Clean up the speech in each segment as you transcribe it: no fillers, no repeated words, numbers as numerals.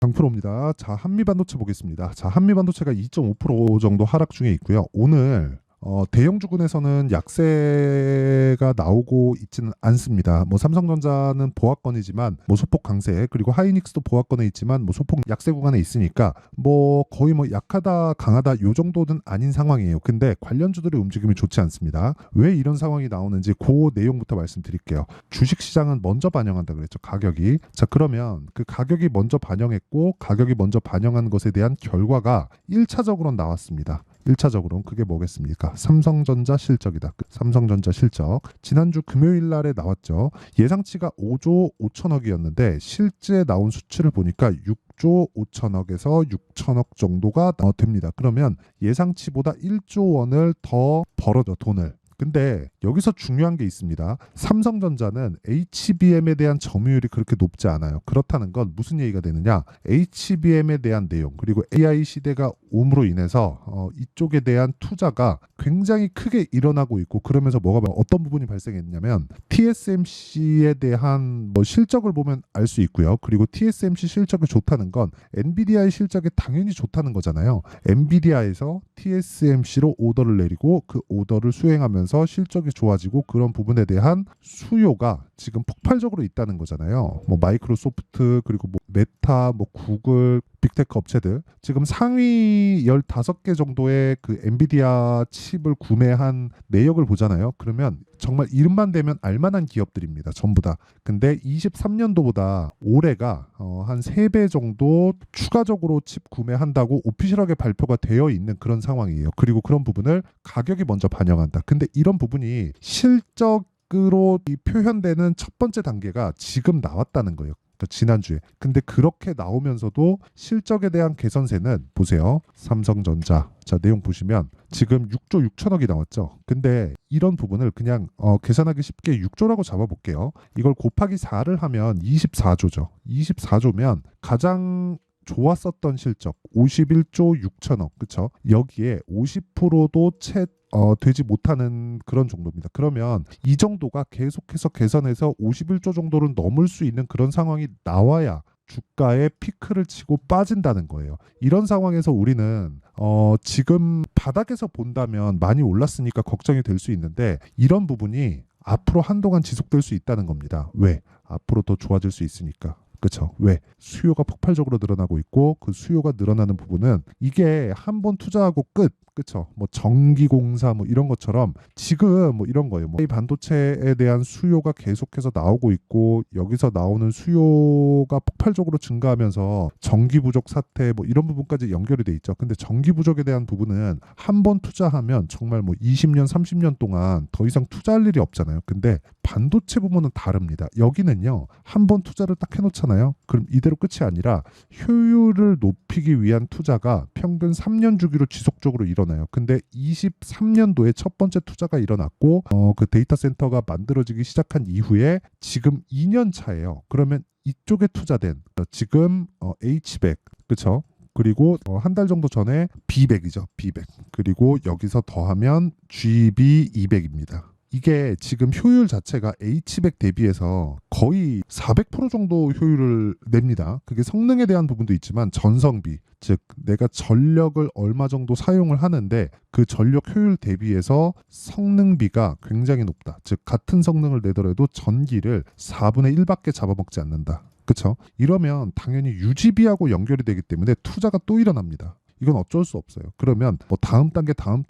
강프로입니다. 자, 한미반도체 보겠습니다. 자, 한미반도체가 2.5% 정도 하락 중에 있고요. 오늘 대형 주군에서는 약세가 나오고 있지는 않습니다. 뭐 삼성전자는 보합권이지만 뭐 소폭 강세, 그리고 하이닉스도 보합권에 있지만 뭐 소폭 약세 구간에 있으니까 뭐 거의 뭐 약하다 강하다 요 정도는 아닌 상황이에요. 근데 관련주들의 움직임이 좋지 않습니다. 왜 이런 상황이 나오는지 그 내용부터 말씀드릴게요. 주식시장은 먼저 반영한다 그랬죠. 가격이. 자, 그러면 그 가격이 먼저 반영했고 가격이 먼저 반영한 것에 대한 결과가 1차적으로 나왔습니다. 1차적으로는 그게 뭐겠습니까? 삼성전자 실적이다. 삼성전자 실적. 지난주 금요일 날에 나왔죠. 예상치가 5조 5천억이었는데 실제 나온 수치를 보니까 6조 5천억에서 6천억 정도가 됩니다. 그러면 예상치보다 1조 원을 더 벌어줘, 돈을. 근데 여기서 중요한 게 있습니다. 삼성전자는 HBM에 대한 점유율이 그렇게 높지 않아요. 그렇다는 건 무슨 얘기가 되느냐? HBM에 대한 내용, 그리고 AI 시대가 옴으로 인해서 이쪽에 대한 투자가 굉장히 크게 일어나고 있고, 그러면서 어떤 부분이 발생했냐면 TSMC에 대한 뭐 실적을 보면 알 수 있고요. 그리고 TSMC 실적이 좋다는 건 엔비디아의 실적이 당연히 좋다는 거잖아요. 엔비디아에서 TSMC로 오더를 내리고 그 오더를 수행하면서 실적이 좋아지고, 그런 부분에 대한 수요가 지금 폭발적으로 있다는 거잖아요. 뭐 마이크로소프트, 그리고 뭐 메타, 뭐 구글, 빅테크 업체들 지금 상위 15개 정도의 그 엔비디아 칩을 구매한 내역을 보잖아요. 그러면 정말 이름만 대면 알만한 기업들입니다. 전부 다. 근데 23년도보다 올해가 한 3배 정도 추가적으로 칩 구매한다고 오피셜하게 발표가 되어 있는 그런 상황이에요. 그리고 그런 부분을 가격이 먼저 반영한다. 근데 이런 부분이 실적으로 표현되는 첫 번째 단계가 지금 나왔다는 거예요. 지난주에. 근데 그렇게 나오면서도 실적에 대한 개선세는 보세요. 삼성전자. 자, 내용 보시면 지금 6조 6천억이 나왔죠. 근데 이런 부분을 그냥 계산하기 쉽게 6조라고 잡아볼게요. 이걸 곱하기 4를 하면 24조죠. 24조면 가장 좋았었던 실적 51조 6천억, 그쵸? 여기에 50%도 채 되지 못하는 그런 정도입니다. 그러면 이 정도가 계속해서 개선해서 51조 정도를 넘을 수 있는 그런 상황이 나와야 주가의 피크를 치고 빠진다는 거예요. 이런 상황에서 우리는 지금 바닥에서 본다면 많이 올랐으니까 걱정이 될 수 있는데, 이런 부분이 앞으로 한동안 지속될 수 있다는 겁니다. 왜? 앞으로 더 좋아질 수 있으니까. 그렇죠. 왜? 수요가 폭발적으로 늘어나고 있고, 그 수요가 늘어나는 부분은 이게 한 번 투자하고 끝. 그렇죠. 뭐 전기공사 뭐 이런 것처럼 지금 뭐 이런 거예요. 뭐 이 반도체에 대한 수요가 계속해서 나오고 있고, 여기서 나오는 수요가 폭발적으로 증가하면서 전기 부족 사태 뭐 이런 부분까지 연결이 돼 있죠. 근데 전기 부족에 대한 부분은 한 번 투자하면 정말 뭐 20년, 30년 동안 더 이상 투자할 일이 없잖아요. 근데 반도체 부분은 다릅니다. 여기는요, 한 번 투자를 딱 해놓잖아요. 그럼 이대로 끝이 아니라 효율을 높이기 위한 투자가 평균 3년 주기로 지속적으로 일어나요. 근데 23년도에 첫 번째 투자가 일어났고, 그 데이터 센터가 만들어지기 시작한 이후에 지금 2년 차예요. 그러면 이쪽에 투자된 지금 H백, 그렇죠? 그리고 한 달 정도 전에 B백이죠. B백. 그리고 여기서 더하면 GB200입니다. 이게 지금 효율 자체가 H백 대비해서 거의 400% 정도 효율을 냅니다. 그게 성능에 대한 부분도 있지만 전성비, 즉 내가 전력을 얼마 정도 사용을 하는데 그 전력 효율 대비해서 성능비가 굉장히 높다. 즉 같은 성능을 내더라도 전기를 4분의 1밖에 잡아먹지 않는다. 그렇죠? 이러면 당연히 유지비하고 연결이 되기 때문에 투자가 또 일어납니다. 이건 어쩔 수 없어요. 그러면 뭐 다음 단계 한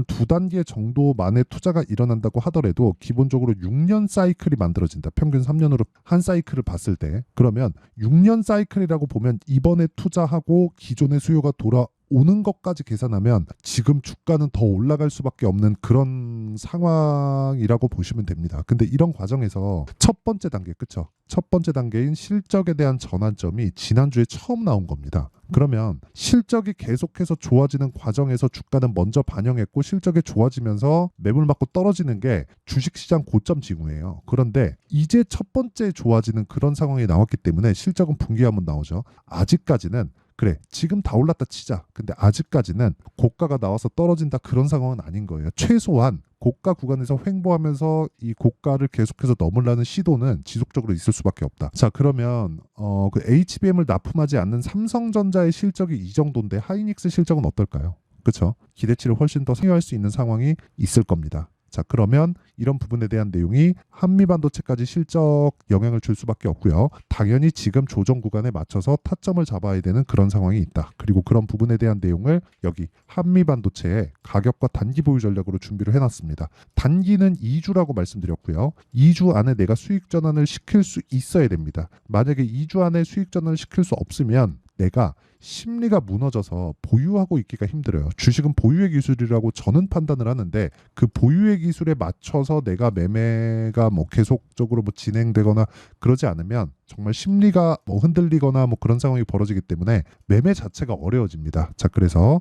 2단계 정도 만에 투자가 일어난다고 하더라도 기본적으로 6년 사이클이 만들어진다. 평균 3년으로 한 사이클을 봤을 때. 그러면 6년 사이클이라고 보면 이번에 투자하고 기존의 수요가 돌아오는 것까지 계산하면 지금 주가는 더 올라갈 수밖에 없는 그런 상황이라고 보시면 됩니다. 근데 이런 과정에서 첫 번째 단계, 그쵸? 첫 번째 단계인 실적에 대한 전환점이 지난주에 처음 나온 겁니다. 그러면 실적이 계속해서 좋아지는 과정에서 주가는 먼저 반영했고, 실적이 좋아지면서 매물 맞고 떨어지는 게 주식시장 고점 징후예요. 그런데 이제 첫 번째 좋아지는 그런 상황이 나왔기 때문에 실적은 분기하면 나오죠. 아직까지는 그래, 지금 다 올랐다 치자. 근데 아직까지는 고가가 나와서 떨어진다 그런 상황은 아닌 거예요. 최소한 고가 구간에서 횡보하면서 이 고가를 계속해서 넘으려는 시도는 지속적으로 있을 수밖에 없다. 자, 그러면 그 HBM을 납품하지 않는 삼성전자의 실적이 이 정도인데 하이닉스 실적은 어떨까요? 그렇죠? 기대치를 훨씬 더 상회할 수 있는 상황이 있을 겁니다. 자, 그러면 이런 부분에 대한 내용이 한미반도체까지 실적 영향을 줄 수밖에 없고요. 당연히 지금 조정 구간에 맞춰서 타점을 잡아야 되는 그런 상황이 있다. 그리고 그런 부분에 대한 내용을 여기 한미반도체의 가격과 단기 보유 전략으로 준비를 해놨습니다. 단기는 2주라고 말씀드렸고요. 2주 안에 내가 수익 전환을 시킬 수 있어야 됩니다. 만약에 2주 안에 수익 전환을 시킬 수 없으면 내가 심리가 무너져서 보유하고 있기가 힘들어요. 주식은 보유의 기술이라고 저는 판단을 하는데 그 보유의 기술에 맞춰서 내가 매매가 뭐 계속적으로 뭐 진행되거나 그러지 않으면 정말 심리가 뭐 흔들리거나 뭐 그런 상황이 벌어지기 때문에 매매 자체가 어려워집니다. 자, 그래서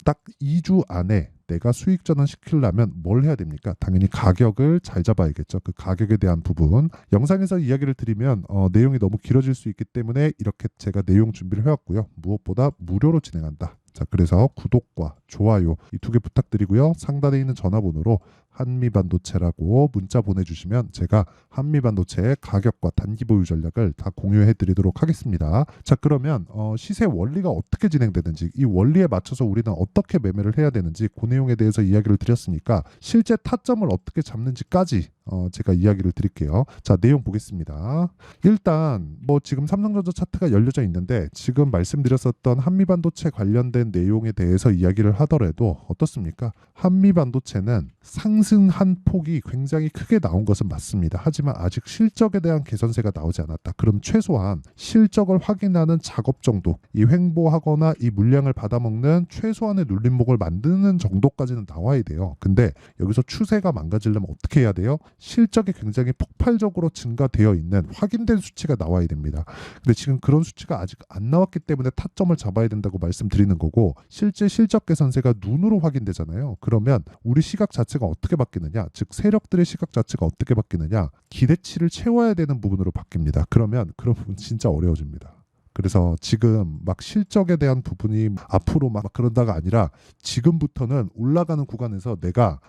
딱 2주 안에 내가 수익 전환 시키려면 뭘 해야 됩니까? 당연히 가격을 잘 잡아야겠죠. 그 가격에 대한 부분 영상에서 이야기를 드리면 내용이 너무 길어질 수 있기 때문에 이렇게 제가 내용 준비를 해왔고요. 무엇보다 무료로 진행한다. 자, 그래서 구독과 좋아요 이 두 개 부탁드리고요. 상단에 있는 전화번호로 한미반도체라고 문자 보내주시면 제가 한미반도체의 가격과 단기 보유 전략을 다 공유해 드리도록 하겠습니다. 자, 그러면 시세 원리가 어떻게 진행되는지 이 원리에 맞춰서 우리는 어떻게 매매를 해야 되는지 그 내용에 대해서 이야기를 드렸으니까 실제 타점을 어떻게 잡는지까지 제가 이야기를 드릴게요. 자, 내용 보겠습니다. 일단 뭐 지금 삼성전자 차트가 열려져 있는데 지금 말씀드렸었던 한미반도체 관련된 내용에 대해서 이야기를 하더라도 어떻습니까? 한미반도체는 상승한 폭이 굉장히 크게 나온 것은 맞습니다. 하지만 아직 실적에 대한 개선세가 나오지 않았다. 그럼 최소한 실적을 확인하는 작업 정도, 이 횡보하거나 이 물량을 받아먹는 최소한의 눌림목을 만드는 정도까지는 나와야 돼요. 근데 여기서 추세가 망가지려면 어떻게 해야 돼요? 실적이 굉장히 폭발적으로 증가되어 있는 확인된 수치가 나와야 됩니다. 근데 지금 그런 수치가 아직 안 나왔기 때문에 타점을 잡아야 된다고 말씀드리는 거고, 실제 실적 개선세가 눈으로 확인되잖아요. 그러면 우리 시각 자체가 어떻게 바뀌느냐, 즉 세력들의 시각 자체가 어떻게 바뀌느냐, 기대치를 채워야 되는 부분으로 바뀝니다. 그러면 그런 부분 진짜 어려워집니다. 그래서 지금 막 실적에 대한 부분이 앞으로 막 그런다가 아니라 지금부터는 올라가는 구간에서 내가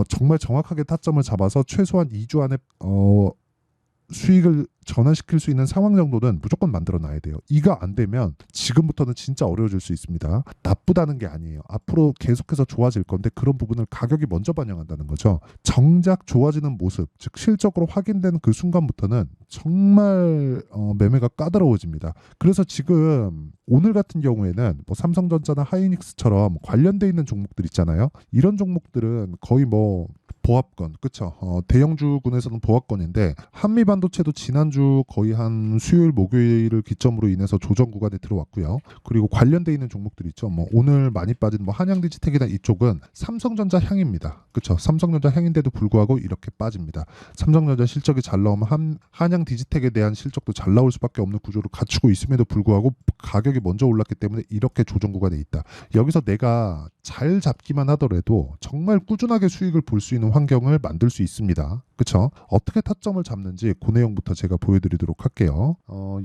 정말 정확하게 타점을 잡아서 최소한 2주 안에 수익을 전환시킬 수 있는 상황 정도는 무조건 만들어 놔야 돼요. 이거 안 되면 지금부터는 진짜 어려워질 수 있습니다. 나쁘다는 게 아니에요. 앞으로 계속해서 좋아질 건데 그런 부분을 가격이 먼저 반영한다는 거죠. 정작 좋아지는 모습, 즉 실적으로 확인된 그 순간부터는 정말 매매가 까다로워집니다. 그래서 지금 오늘 같은 경우에는 뭐 삼성전자나 하이닉스처럼 관련돼 있는 종목들 있잖아요. 이런 종목들은 거의 뭐 보합권, 그쵸? 대형주군에서는 보합권인데 한미반도체도 지난주 거의 한 수요일 목요일을 기점으로 인해서 조정 구간에 들어왔고요. 그리고 관련돼 있는 종목들 있죠. 뭐 오늘 많이 빠진 뭐 한양디지텍이나 이쪽은 삼성전자 향입니다. 그쵸? 삼성전자 향인데도 불구하고 이렇게 빠집니다. 삼성전자 실적이 잘 나오면 한양디지텍에 대한 실적도 잘 나올 수밖에 없는 구조를 갖추고 있음에도 불구하고 가격이 먼저 올랐기 때문에 이렇게 조정 구간에 있다. 여기서 내가 잘 잡기만 하더라도 정말 꾸준하게 수익을 볼 수 있는 환경을 만들 수 있습니다. 그쵸? 어떻게 타점을 잡는지 그 내용부터 제가 보여드리도록 할게요.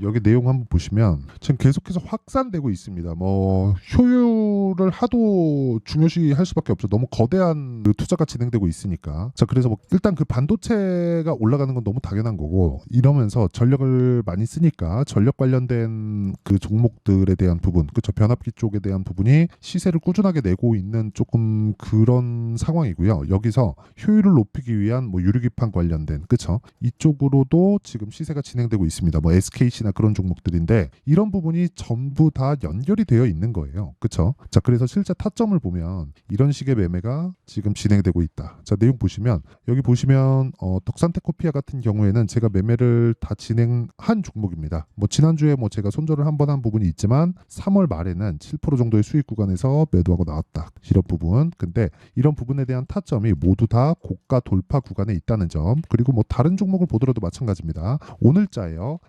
여기 내용 한번 보시면 지금 계속해서 확산되고 있습니다. 뭐 효율을 하도 중요시 할 수밖에 없죠. 너무 거대한 그 투자가 진행되고 있으니까. 자, 그래서 뭐 일단 그 반도체가 올라가는 건 너무 당연한 거고, 이러면서 전력을 많이 쓰니까 전력 관련된 그 종목들에 대한 부분, 그쵸? 변압기 쪽에 대한 부분이 시세를 꾸준하게 내고 있는 조금 그런 상황이고요. 여기서 효율을 높이기 위한 뭐 유리기판 관련된, 그쵸? 이쪽으로도 지금 시세가 진행되고 있습니다. 뭐 SKC나 그런 종목들인데 이런 부분이 전부 다 연결이 되어 있는 거예요. 그쵸? 자, 그래서 실제 타점을 보면 이런 식의 매매가 지금 진행되고 있다. 자, 내용 보시면 여기 보시면 덕산테코피아 같은 경우에는 제가 매매를 다 진행한 종목입니다. 뭐 지난주에 뭐 제가 손절을 한 번 한 부분이 있지만 3월 말에는 7% 정도의 수익 구간에서 매도하고 나왔다. 이런 부분. 근데 이런 부분에 대한 타점이 모두 다 고가 돌파 구간에 있다는 점, 그리고 뭐 다른 종목을 보더라도 마찬가지입니다. 오늘자예요.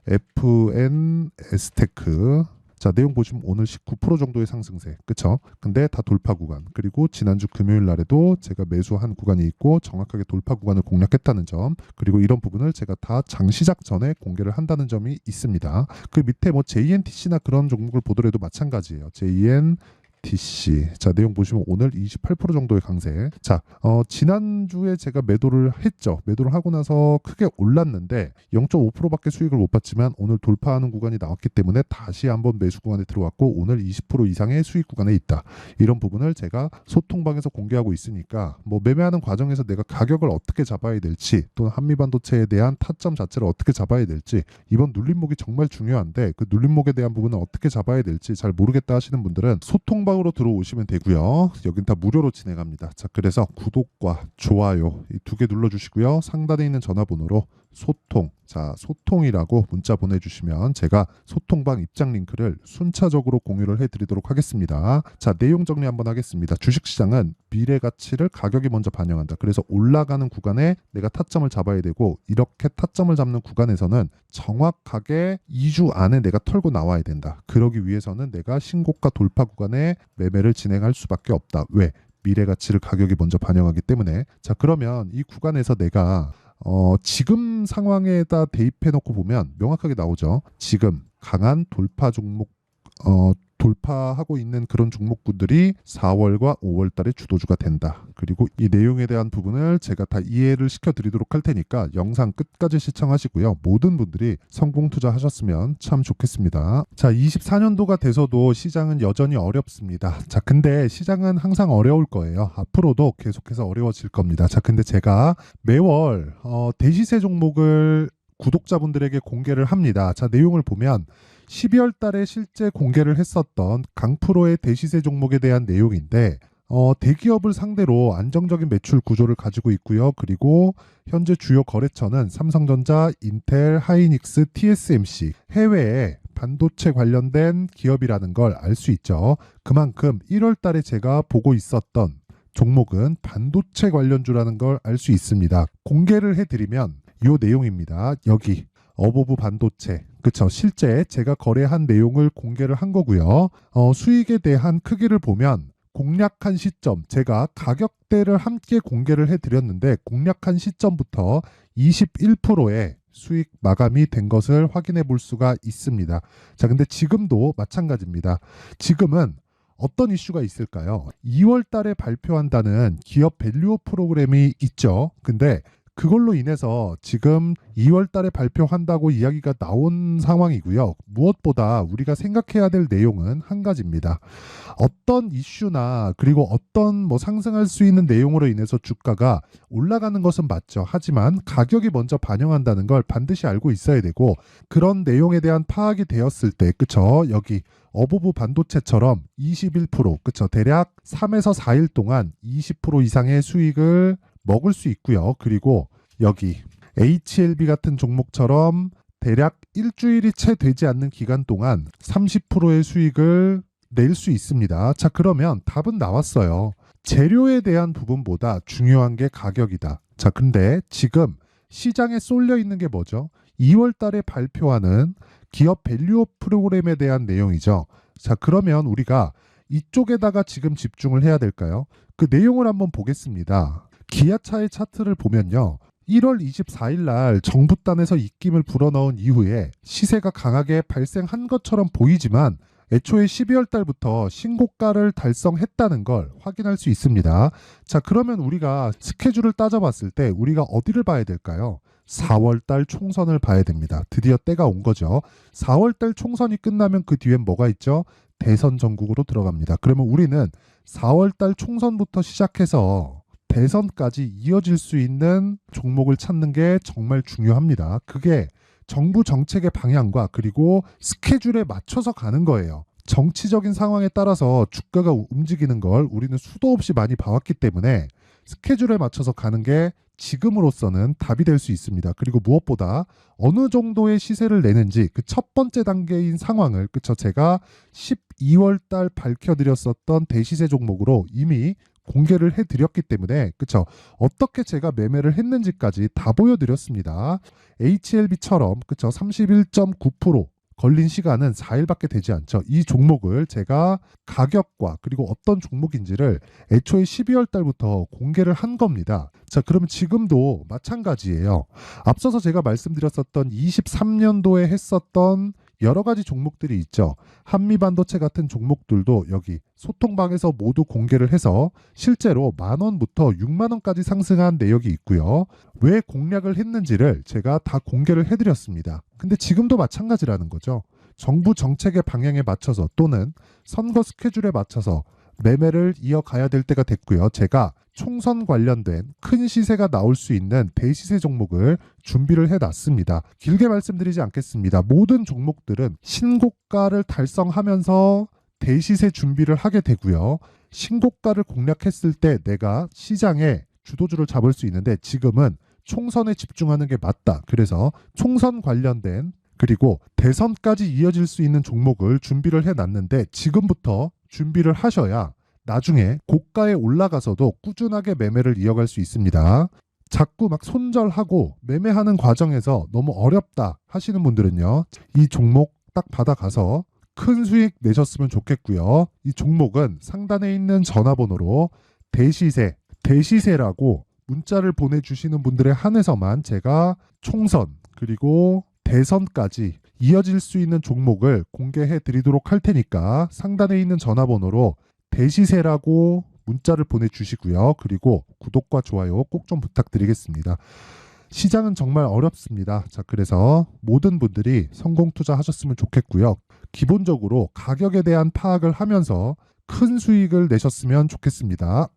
FNS테크. 자, 내용 보시면 오늘 19% 정도의 상승세, 그쵸? 근데 다 돌파 구간, 그리고 지난주 금요일 날에도 제가 매수한 구간이 있고 정확하게 돌파 구간을 공략했다는 점, 그리고 이런 부분을 제가 다 장 시작 전에 공개를 한다는 점이 있습니다. 그 밑에 뭐 JNTC나 그런 종목을 보더라도 마찬가지예요. JN BTC. 자, 내용 보시면 오늘 28% 정도의 강세. 자, 지난주에 제가 매도를 했죠. 매도를 하고 나서 크게 올랐는데 0.5%밖에 수익을 못 봤지만 오늘 돌파하는 구간이 나왔기 때문에 다시 한번 매수 구간에 들어왔고 오늘 20% 이상의 수익 구간에 있다. 이런 부분을 제가 소통방에서 공개하고 있으니까 뭐 매매하는 과정에서 내가 가격을 어떻게 잡아야 될지 또는 한미반도체에 대한 타점 자체를 어떻게 잡아야 될지 이번 눌림목이 정말 중요한데 그 눌림목에 대한 부분은 어떻게 잡아야 될지 잘 모르겠다 하시는 분들은 소통방으로 들어오시면 되고요. 여긴 다 무료로 진행합니다. 자, 그래서 구독과 좋아요 이 두 개 눌러주시고요. 상단에 있는 전화번호로 소통, 자 소통이라고 문자 보내주시면 제가 소통방 입장 링크를 순차적으로 공유를 해드리도록 하겠습니다. 자, 내용 정리 한번 하겠습니다. 주식시장은 미래 가치를 가격이 먼저 반영한다. 그래서 올라가는 구간에 내가 타점을 잡아야 되고 이렇게 타점을 잡는 구간에서는 정확하게 2주 안에 내가 털고 나와야 된다. 그러기 위해서는 내가 신고가 돌파 구간에 매매를 진행할 수밖에 없다. 왜? 미래 가치를 가격이 먼저 반영하기 때문에. 자, 그러면 이 구간에서 내가 지금 상황에다 대입해 놓고 보면 명확하게 나오죠. 지금 강한 돌파 종목 돌파하고 있는 그런 종목군들이 4월과 5월 달에 주도주가 된다. 그리고 이 내용에 대한 부분을 제가 다 이해를 시켜드리도록 할 테니까 영상 끝까지 시청하시고요. 모든 분들이 성공 투자하셨으면 참 좋겠습니다. 자, 24년도가 돼서도 시장은 여전히 어렵습니다. 자, 근데 시장은 항상 어려울 거예요. 앞으로도 계속해서 어려워질 겁니다. 자, 근데 제가 매월 대시세 종목을 구독자분들에게 공개를 합니다. 자, 내용을 보면 12월 달에 실제 공개를 했었던 강프로의 대시세 종목에 대한 내용인데 대기업을 상대로 안정적인 매출 구조를 가지고 있고요. 그리고 현재 주요 거래처는 삼성전자, 인텔, 하이닉스, TSMC 해외에 반도체 관련된 기업이라는 걸 알 수 있죠. 그만큼 1월 달에 제가 보고 있었던 종목은 반도체 관련주라는 걸 알 수 있습니다. 공개를 해드리면 이 내용입니다. 여기 어보브 반도체, 그쵸? 실제 제가 거래한 내용을 공개를 한 거고요. 수익에 대한 크기를 보면 공략한 시점, 제가 가격대를 함께 공개를 해드렸는데 공략한 시점부터 21%의 수익 마감이 된 것을 확인해 볼 수가 있습니다. 자, 근데 지금도 마찬가지입니다. 지금은 어떤 이슈가 있을까요? 2월 달에 발표한다는 기업 밸류업 프로그램이 있죠. 근데 그걸로 인해서 지금 2월 달에 발표한다고 이야기가 나온 상황이고요. 무엇보다 우리가 생각해야 될 내용은 한 가지입니다. 어떤 이슈나 그리고 어떤 뭐 상승할 수 있는 내용으로 인해서 주가가 올라가는 것은 맞죠. 하지만 가격이 먼저 반영한다는 걸 반드시 알고 있어야 되고 그런 내용에 대한 파악이 되었을 때, 그쵸? 여기 어보브 반도체처럼 21%, 그쵸? 대략 3에서 4일 동안 20% 이상의 수익을 먹을 수 있고요. 그리고 여기 HLB 같은 종목처럼 대략 일주일이 채 되지 않는 기간 동안 30%의 수익을 낼 수 있습니다. 자, 그러면 답은 나왔어요. 재료에 대한 부분보다 중요한 게 가격이다. 자, 근데 지금 시장에 쏠려 있는 게 뭐죠? 2월 달에 발표하는 기업 밸류업 프로그램에 대한 내용이죠. 자, 그러면 우리가 이쪽에다가 지금 집중을 해야 될까요? 그 내용을 한번 보겠습니다. 기아차의 차트를 보면요. 1월 24일 날 정부단에서 입김을 불어넣은 이후에 시세가 강하게 발생한 것처럼 보이지만 애초에 12월 달부터 신고가를 달성했다는 걸 확인할 수 있습니다. 자, 그러면 우리가 스케줄을 따져봤을 때 우리가 어디를 봐야 될까요? 4월 달 총선을 봐야 됩니다. 드디어 때가 온 거죠. 4월 달 총선이 끝나면 그 뒤엔 뭐가 있죠? 대선 전국으로 들어갑니다. 그러면 우리는 4월 달 총선부터 시작해서 대선까지 이어질 수 있는 종목을 찾는 게 정말 중요합니다. 그게 정부 정책의 방향과 그리고 스케줄에 맞춰서 가는 거예요. 정치적인 상황에 따라서 주가가 움직이는 걸 우리는 수도 없이 많이 봐왔기 때문에 스케줄에 맞춰서 가는 게 지금으로서는 답이 될 수 있습니다. 그리고 무엇보다 어느 정도의 시세를 내는지 그 첫 번째 단계인 상황을, 그쵸? 제가 12월 달 밝혀드렸었던 대시세 종목으로 이미 공개를 해드렸기 때문에, 그쵸? 어떻게 제가 매매를 했는지까지 다 보여드렸습니다. HLB처럼, 그쵸? 31.9% 걸린 시간은 4일밖에 되지 않죠. 이 종목을 제가 가격과 그리고 어떤 종목인지를 애초에 12월 달부터 공개를 한 겁니다. 자, 그러면 지금도 마찬가지예요. 앞서서 제가 말씀드렸었던 23년도에 했었던 여러 가지 종목들이 있죠. 한미반도체 같은 종목들도 여기 소통방에서 모두 공개를 해서 실제로 10,000원부터 60,000원까지 상승한 내역이 있고요. 왜 공략을 했는지를 제가 다 공개를 해드렸습니다. 근데 지금도 마찬가지라는 거죠. 정부 정책의 방향에 맞춰서 또는 선거 스케줄에 맞춰서 매매를 이어가야 될 때가 됐고요. 제가 총선 관련된 큰 시세가 나올 수 있는 대시세 종목을 준비를 해놨습니다. 길게 말씀드리지 않겠습니다. 모든 종목들은 신고가를 달성하면서 대시세 준비를 하게 되고요. 신고가를 공략했을 때 내가 시장에 주도주를 잡을 수 있는데 지금은 총선에 집중하는 게 맞다. 그래서 총선 관련된 그리고 대선까지 이어질 수 있는 종목을 준비를 해놨는데 지금부터 준비를 하셔야 나중에 고가에 올라가서도 꾸준하게 매매를 이어갈 수 있습니다. 자꾸 막 손절하고 매매하는 과정에서 너무 어렵다 하시는 분들은요. 이 종목 딱 받아가서 큰 수익 내셨으면 좋겠고요. 이 종목은 상단에 있는 전화번호로 대시세라고 문자를 보내주시는 분들에 한해서만 제가 총선 그리고 대선까지 이어질 수 있는 종목을 공개해 드리도록 할 테니까 상단에 있는 전화번호로 대시세라고 문자를 보내주시고요. 그리고 구독과 좋아요 꼭 좀 부탁드리겠습니다. 시장은 정말 어렵습니다. 자, 그래서 모든 분들이 성공 투자하셨으면 좋겠고요. 기본적으로 가격에 대한 파악을 하면서 큰 수익을 내셨으면 좋겠습니다.